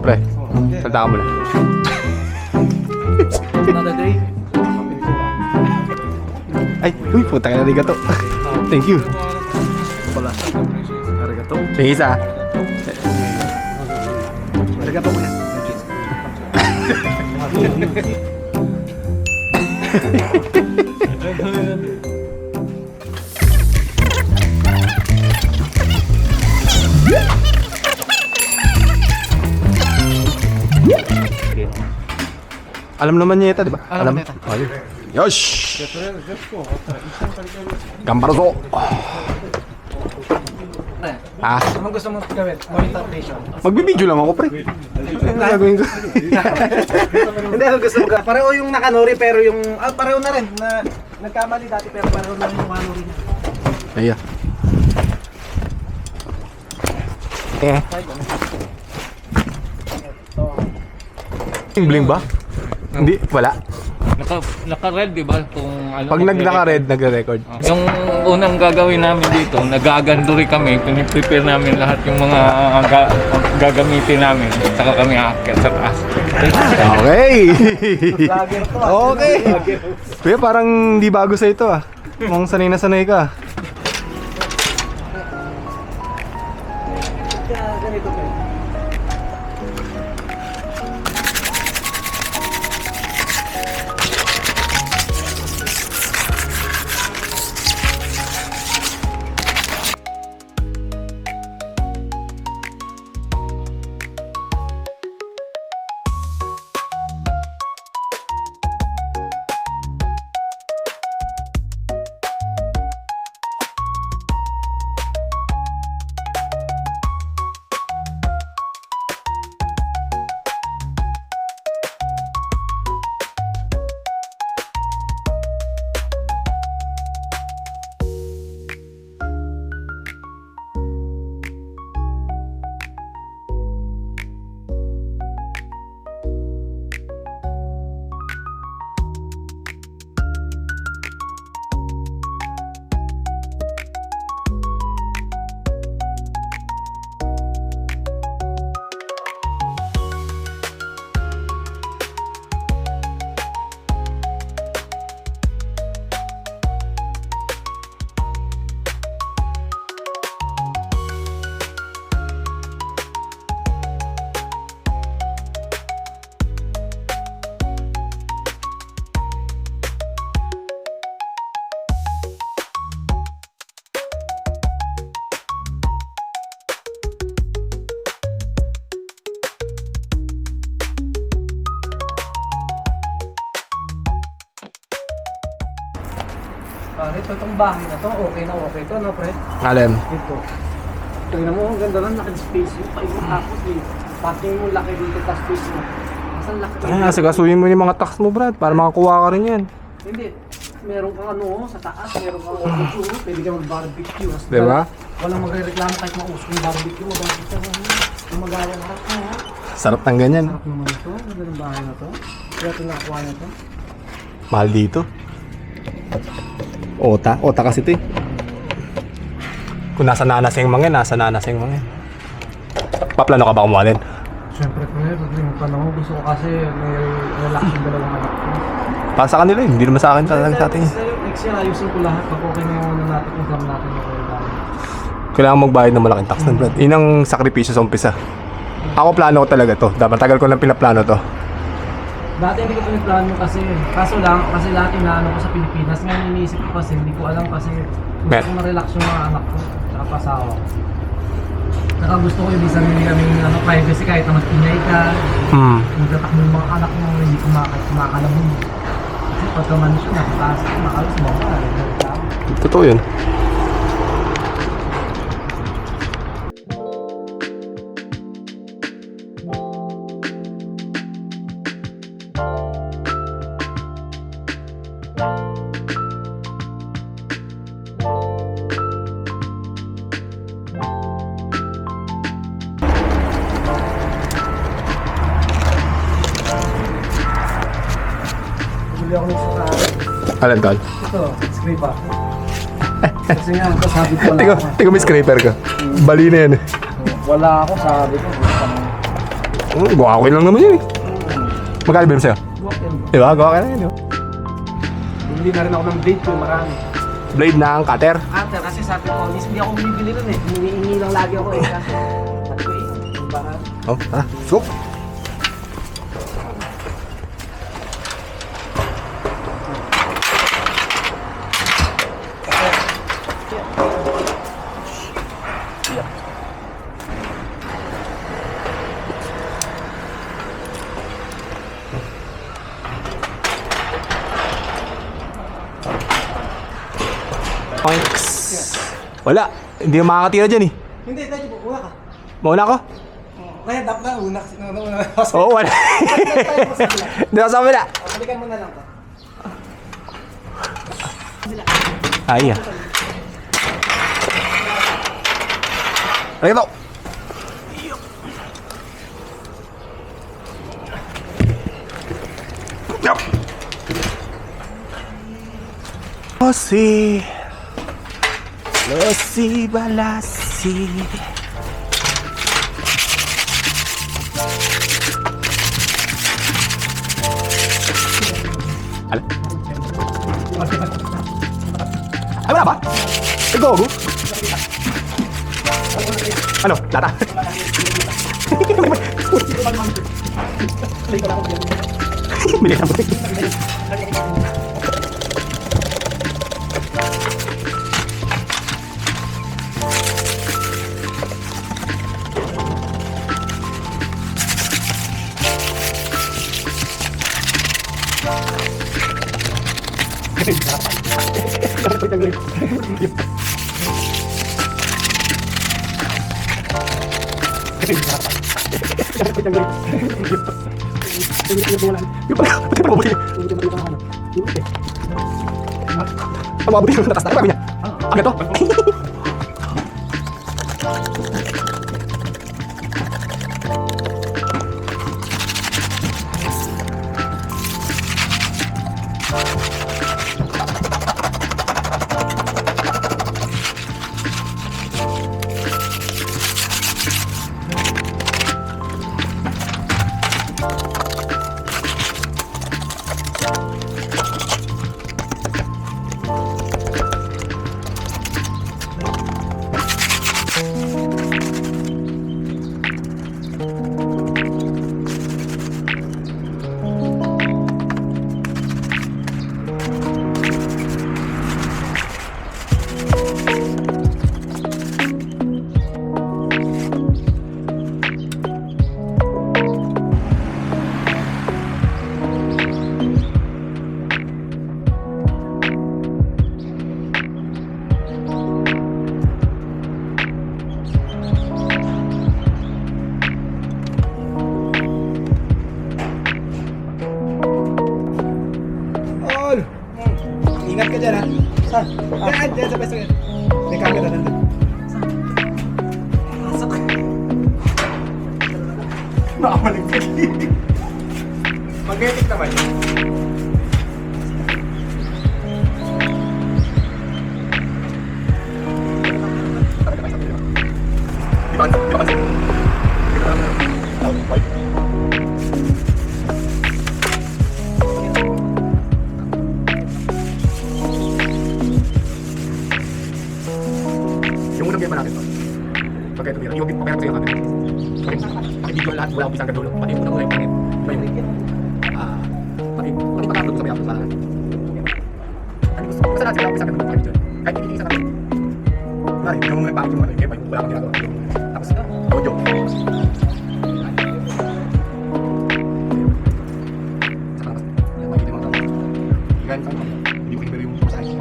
Pre, salta ka muna. Another day. Ay, uy, puta ka na arigato. Thank you. Wala. Arigato. Yung isa. Arigato mo yan. Alam naman niya ito, di ba? Alam niya ito. Ayun. Yosh! Gambarzo! Ah, Anong gusto mo gawin? Monitor station. magbibideo lang ako, pre. Ano gagawin ko? Hindi, ano gusto mo gawin? Pareho yung nakanori pero yung... pareho na rin. Na, nagkamali dati pero pareho na rin yung nakanori niya. Ayan. Bling bling ba? Hindi, wala. Naka-red, di ba? Kung ano, Pag naka-red, nagre-record. Yung unang gagawin namin dito, nagaganduri kami, piniprepare namin lahat yung mga gagamitin namin. Saka kami aakyat sa taas. Okay! Vlogger to. Okay! Kuya, parang di bago sa ito ah. Mukhang sanay na sanay ka. Ganito pa. Pare, itong bahay na to, okay to, no, pre? Alam. Dito. Tingnan mo, ang ganda lang, naka-space yung paikot tapos eh. Pati mo laki dito, tas space mo. Saan laki? Ah, sigasuhin mo yung mga tax mo, Brad, para makakuha ka rin yan. Hindi. Meron kang ano, sa taas, meron kang barbecue, pwede kang mag-barbecue. Diba? Walang magre-reklamo kahit mausok yung barbecue, mag-barbecue mo. Gumagaya na rin. Sarap ng ganyan. Sarap naman ito, ang ganda ng bahay na to. Kaya ito nakakuha na to. Mahal dito. Ota kasi ito eh. Kung nasa nanaseng mga, nasa nanaseng mga. Paplano ka ba kumuha din? Siyempre ko yun, pag yung panahon, gusto ko kasi may relax yung dalawang anak ko. Para sa kanila eh, hindi naman sa akin talagang sa atin eh. Next year, ayusin ko lahat pag okay na yung ano natin, yung plan natin yung okay. Kailangan magbayad ng malaking tax ng Brad. Yun ang sakripisyo sa umpisa. Ako plano ko talaga to. Dapat tagal ko lang pinaplano to. Dati hindi ko piniplano kasi, kaso lang, kasi lahat inaano ko sa Pilipinas. Ngayon iniisip ko kasi, hindi ko alam kasi gusto ko ma-relax yung mga anak ko, tsaka pasawa ko. Saka gusto ko yung sarili kami ano, privacy kahit na mag-ingay ka, magtatakbo yung mga anak mo, hindi kumakalabog. Kasi pagka manisyon, nasa taas ko, makalas mo ka. Totoo yun. Bumili ako ng sukari. Alam tol? Ito, scraper. Kasi nga, ito sabi ko wala Tigo, ako. tigo may scraper ka. Bali na yan eh. Wala ako, sabi ko. Gawa ko lang naman yun eh. Magkano ba sa'yo? Buwak yan. Diba? Gawa ka na yun. Diba? Bumili na rin ako ng blade ko, marami. Blade ng cutter. Ate, kasi sabi ko, hindi ako bumibili rin eh. Hinihingi lang lagi ako eh. Kasi sabi ko para... Oh, tara. Scoop. Oinks. Wala. Hindi ka makakatira dyan eh. Hindi, tayo po, una ka. Mauna ko? Kaya dap na, una kasi, una. Oo, wala. Hindi ako sa kabila. Balikan mo na lang to. Ay, ah. Ay, ito. Yup. Losi balasi. Ala. Ay, wala ba? Ay, gogo. Ano? Lata? Bili na mo. Ang mabuti yung natas na kami niya. Agad to. Ingat ka dyan ha. Saan? Dyan sa peso yan. May camera nandun. Pasok. Nakamalig ka. Magnetic naman yun. Yung unang game natin to. Pagka ito yung pagka ito yung camera. Pakibigyo lahat mula umpisa hanggang dulo. Pati yung unang pangit. Pati pagkatapos ko sa may upload sa basta natin sila umpisa hanggang dulo. Pakibigyo. Kahit hindi isa kami. Mari, yung mga pangit yung mga game, wala akong ginagawa. Tapos, audio. Hindi ko ibigay yung sa akin.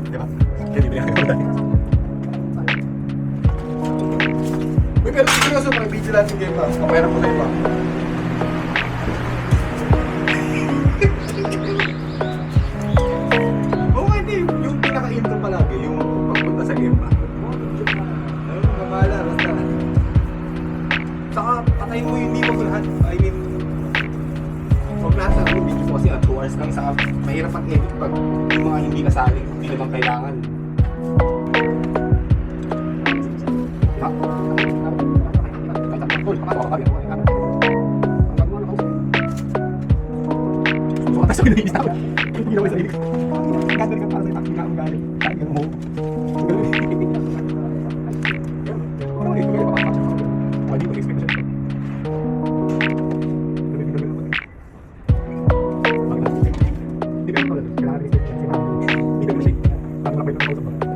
Diba? Kaya ibigay ako tayo. Uy, pero seryoso, pang vigilante game pa. Kapera ko tayo pa. Oo, hindi. Yung pinaka-intro palagi, yung pagpunta sa game pa. Ayun, kamala, basta. Saka, patayin mo yung hindi mo lahat. I mean, huwag lahat sa video ko kasi 2 hours lang. Saka, mahirap mag-edit pag yung mga hindi kasali. Hindi naman kailangan. Ginawa sa sarili ko. Ganda rin ka para sa aking kaugali. Saan ka mo? Parang ito kayo makakasya ko. Hindi ko expect na siya. Hindi ka pala. Kailangan rin siya. Hindi ka pala siya. Pag lapit ng kausap mo.